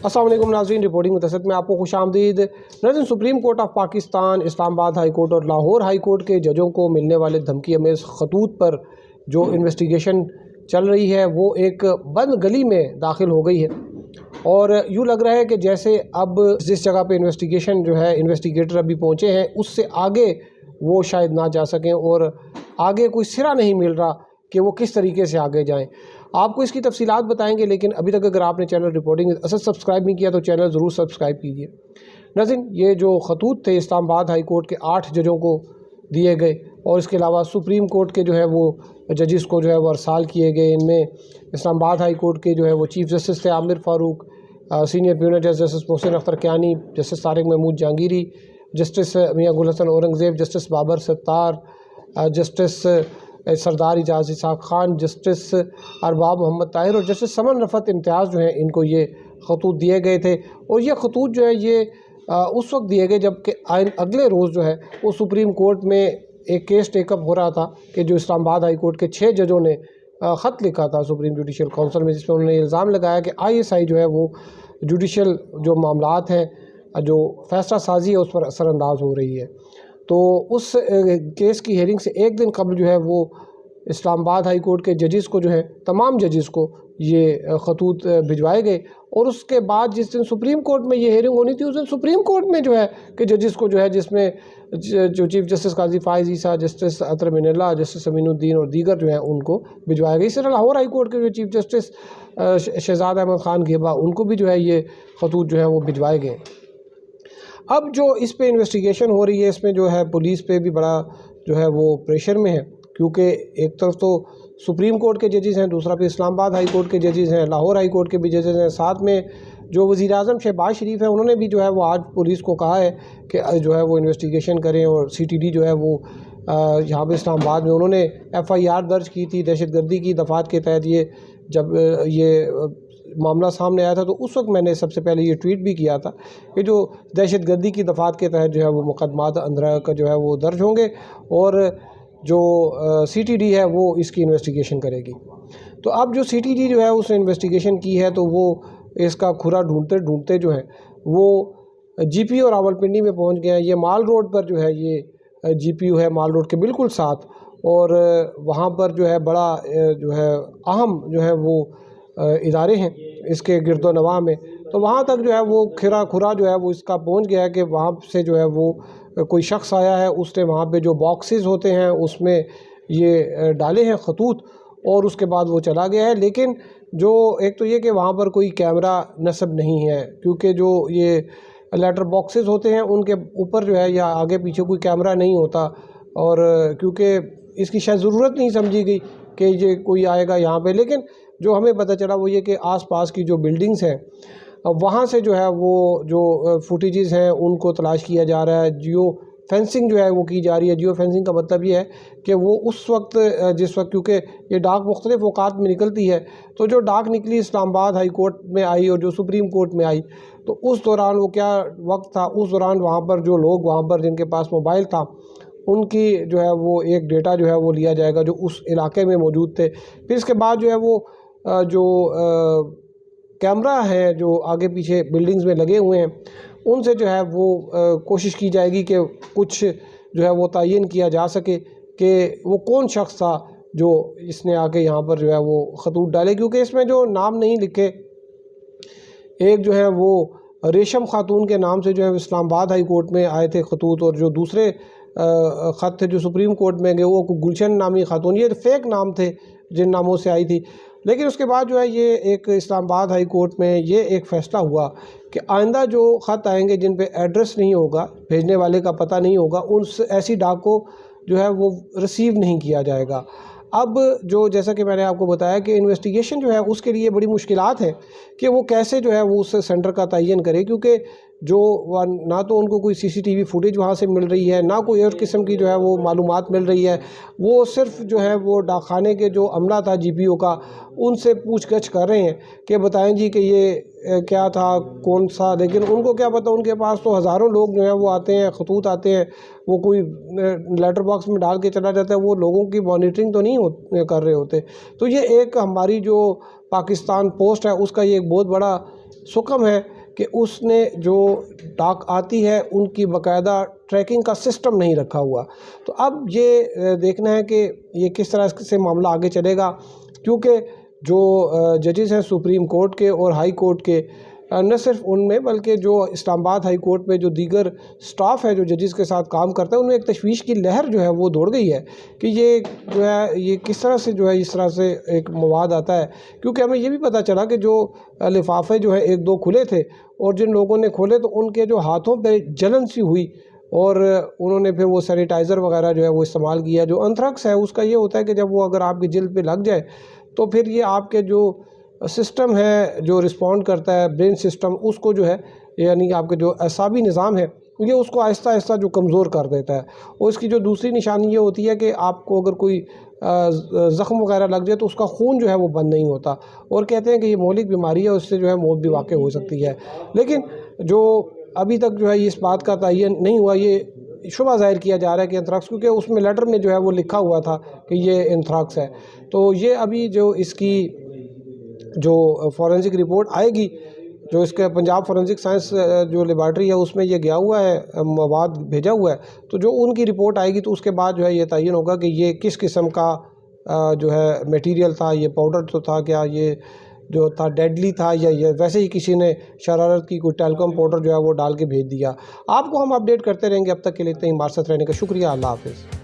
अस्सलाम वालेकुम नाज़रीन, रिपोर्टिंग मुतसद में आपको खुशामदीद। नाज़रीन, supreme court of Pakistan, Islamabad high court और लाहौर हाई कोर्ट के जजों को मिलने वाले धमकी अमेज़ खतूत पर जो इन्वेस्टिगेशन चल रही है वो एक बंद गली में दाखिल हो गई है और यूँ लग रहा है कि जैसे अब जिस जगह पे इन्वेस्टिगेशन जो है इन्वेस्टिगेटर अभी पहुँचे हैं उससे आगे वो शायद ना जा सकें और आगे कोई सिरा नहीं मिल रहा कि वो किस तरीके से आगे जाएं। आपको इसकी तफसीलात बताएंगे, लेकिन अभी तक अगर आपने चैनल रिपोर्टिंग असद सब्सक्राइब नहीं किया तो चैनल ज़रूर सब्सक्राइब कीजिए। नाज़रीन, ये जो खतूत थे इस्लामाबाद हाई कोर्ट के 8 जजों को दिए गए और इसके अलावा सुप्रीम कोर्ट के जो है वो जजिस को जो है वो अरसाल किए गए। इनमें इस्लामाबाद हाई कोर्ट के जो है वो चीफ जस्टिस थे आमिर फ़ारूक, सीनियर प्यूनर justice Mohsin Akhtar Kayani, justice Tariq Mahmood Jahangiri, justice Mian Gul Hassan Aurangzeb, justice Babar Sattar, justice Sardar Ijaz Ishaq Khan, justice Arbab Mohammad Tahir और जस्टिस समन रफ़त इम्तियाज़ जो हैं इनको ये खतूत दिए गए थे। और ये खतूत जो है ये उस वक्त दिए गए जबकि अगले रोज़ जो है वो सुप्रीम कोर्ट में एक केस टेकअप हो रहा था कि जो इस्लामाबाद हाई कोर्ट के 6 जजों ने ख़त लिखा था सुप्रीम जुडिशल काउंसिल में, जिसमें उन्होंने इल्ज़ाम लगाया कि ISI जो है वो जुडिशल जो मामलात हैं, जो फ़ैसला साजी है उस पर असरअंदाज हो रही है। तो उस केस की हेयरिंग से एक दिन कबल जो है वो इस्लामाबाद हाई कोर्ट के जजिस को जो है तमाम जजिस को ये खतूत भिजवाए गए और उसके बाद जिस दिन सुप्रीम कोर्ट में ये हेयरिंग होनी थी उस दिन सुप्रीम कोर्ट में जो है कि जजिस को जो है जिसमें जो चीफ जस्टिस काजी फ़ाइज़ ईसा, जस्टिस अतर मिनल्ला, जस्टिस अमीनुद्दीन और दीगर जो हैं उनको भिजवाया गया। इस तरह लाहौर हाई कोर्ट के जो चीफ जस्टिस शहजाद अहमद ख़ान घेबा उनको भी जो है ये खतूत जो है वो भिजवाए गए। अब जो इस पे इन्वेस्टिगेशन हो रही है इसमें जो है पुलिस पे भी बड़ा जो है वो प्रेशर में है, क्योंकि एक तरफ तो सुप्रीम कोर्ट के जजेस हैं, दूसरा पे इस्लामाबाद हाई कोर्ट के जजेस हैं, लाहौर हाई कोर्ट के भी जजेस हैं, साथ में जो वज़ीर आज़म शहबाज शरीफ है उन्होंने भी जो है वो आज पुलिस को कहा है कि जो है वो इन्वेस्टिगेशन करें। और CTD जो है वो यहाँ पे इस्लामाबाद में उन्होंने FIR दर्ज की थी दहशतगर्दी की दफ़ात के तहत। ये जब ये मामला सामने आया था तो उस वक्त मैंने सबसे पहले ये ट्वीट भी किया था कि जो दहशतगर्दी की दफ़ात के तहत जो है वो मुकदमात अंदर का जो है वो दर्ज होंगे और जो CTD है वो इसकी इन्वेस्टिगेशन करेगी। तो अब जो CTD जो है उसने इन्वेस्टिगेशन की है तो वो इसका खुरा ढूंढते ढूंढते जो है वो GPU और रावलपिंडी में पहुंच गए हैं। ये माल रोड पर जो है ये GPU है, माल रोड के बिल्कुल साथ, और वहाँ पर जो है बड़ा जो है अहम जो है वो इदारे हैं इसके गिरदो नवाह में। तो वहाँ तक जो है वो खुरा जो है वो इसका पहुँच गया है कि वहाँ से जो है वो कोई शख्स आया है, उसने वहाँ पे जो बॉक्सेस होते हैं उसमें ये डाले हैं खतूत और उसके बाद वो चला गया है। लेकिन जो एक तो ये कि वहाँ पर कोई कैमरा नस्ब नहीं है, क्योंकि जो ये लेटर बॉक्सेस होते हैं उनके ऊपर जो है या आगे पीछे कोई कैमरा नहीं होता, और क्योंकि इसकी शायद ज़रूरत नहीं समझी गई कि ये कोई आएगा यहाँ पे। लेकिन जो हमें पता चला वो ये कि आसपास की जो बिल्डिंग्स हैं वहाँ से जो है वो जो फुटेजेस हैं उनको तलाश किया जा रहा है। जियो फेंसिंग जो है वो की जा रही है। जियो फेंसिंग का मतलब ये है कि वो उस वक्त जिस वक्त, क्योंकि ये डाक मुख्तलिफ औकात में निकलती है, तो जो डाक निकली इस्लामाबाद हाई कोर्ट में आई और जो सुप्रीम कोर्ट में आई, तो उस दौरान वो क्या वक्त था, उस दौरान वहाँ पर जो लोग वहाँ पर जिनके पास मोबाइल था उनकी जो है वो एक डेटा जो है वो लिया जाएगा जो उस इलाके में मौजूद थे। फिर इसके बाद जो है वो जो कैमरा है जो आगे पीछे बिल्डिंग्स में लगे हुए हैं उनसे जो है वो कोशिश की जाएगी कि कुछ जो है वो तयन किया जा सके कि वो कौन शख्स था जो इसने आके यहाँ पर जो है वो खतूत डाले। क्योंकि इसमें जो नाम नहीं लिखे, एक जो है वो रेशम खातून के नाम से जो है इस्लामाबाद हाई कोर्ट में आए थे खतूत, और जो दूसरे ख़त थे जो सुप्रीम कोर्ट में गए वो गुलशन नामी खातून, ये फेक नाम थे जिन नामों से आई थी। लेकिन उसके बाद जो है ये एक इस्लामाबाद हाई कोर्ट में ये एक फ़ैसला हुआ कि आइंदा जो ख़त आएंगे जिन पे एड्रेस नहीं होगा, भेजने वाले का पता नहीं होगा, उन ऐसी डाक को जो है वो रिसीव नहीं किया जाएगा। अब जो जैसा कि मैंने आपको बताया कि इन्वेस्टिगेशन जो है उसके लिए बड़ी मुश्किलात हैं कि वो कैसे जो है वो उस सेंटर का तयन करे, क्योंकि जो ना तो उनको कोई CCTV फुटेज वहाँ से मिल रही है, ना कोई और किस्म की जो है वो मालूमात मिल रही है। वो सिर्फ जो है वो डाकखाने के जो अमला था GPO का, उनसे पूछगछ कर रहे हैं कि बताएं जी कि ये क्या था, कौन सा। लेकिन उनको क्या पता, उनके पास तो हज़ारों लोग जो हैं वो आते हैं, खतूत आते हैं, वो कोई लेटर बॉक्स में डाल के चला जाता है, वो लोगों की मॉनिटरिंग तो नहीं कर रहे होते। तो ये एक हमारी जो पाकिस्तान पोस्ट है उसका ये एक बहुत बड़ा सुकम है कि उसने जो डाक आती है उनकी बाकायदा ट्रैकिंग का सिस्टम नहीं रखा हुआ। तो अब ये देखना है कि ये किस तरह से मामला आगे चलेगा, क्योंकि जो जजेस हैं सुप्रीम कोर्ट के और हाई कोर्ट के, न सिर्फ उनमें बल्कि जो इस्लामाबाद हाई कोर्ट में जो दीगर स्टाफ है जो जजेस के साथ काम करता है, उनमें एक तशवीश की लहर जो है वो दौड़ गई है कि ये जो है ये किस तरह से जो है इस तरह से एक मवाद आता है। क्योंकि हमें ये भी पता चला कि जो लिफाफे जो है एक दो खुले थे और जिन लोगों ने खोले तो उनके जो हाथों पे जलन सी हुई और उन्होंने फिर वो सैनिटाइज़र वगैरह जो है वो इस्तेमाल किया। जो एंथ्रेक्स है उसका ये होता है कि जब वो अगर आपकी जिल्द पे लग जाए तो फिर ये आपके जो सिस्टम है जो रिस्पॉन्ड करता है ब्रेन सिस्टम, उसको जो है यानी कि आपके जो असाबी निज़ाम है ये उसको आहिस्ता आहिस्ता जो कमज़ोर कर देता है। और इसकी जो दूसरी निशानी ये होती है कि आपको अगर कोई ज़ख़्म वगैरह लग जाए तो उसका खून जो है वो बंद नहीं होता, और कहते हैं कि ये मौलिक बीमारी है, उससे जो है मौत भी वाक़ई हो सकती है। लेकिन जो अभी तक जो है इस बात का तयन नहीं हुआ, ये शुबा ज़ाहिर किया जा रहा है कि एंथ्रेक्स, क्योंकि उसमें लेटर में जो है वो लिखा हुआ था कि ये एंथ्रेक्स है। तो ये अभी जो इसकी जो फॉरेंसिक रिपोर्ट आएगी, जो इसके पंजाब फॉरेंसिक साइंस जो लेबॉर्ट्री है उसमें ये गया हुआ है, मवाद भेजा हुआ है, तो जो उनकी रिपोर्ट आएगी तो उसके बाद जो है ये तयन होगा कि ये किस किस्म का जो है मटेरियल था, ये पाउडर तो था क्या, ये जो था डेडली था, या ये वैसे ही किसी ने शरारत की कोई टेलकम पाउडर जो है वो डाल के भेज दिया। आपको हम अपडेट करते रहेंगे। अब तक के लिए इतना ही हमारे साथ रहने का शुक्रिया। अल्लाह हाफ़िज़।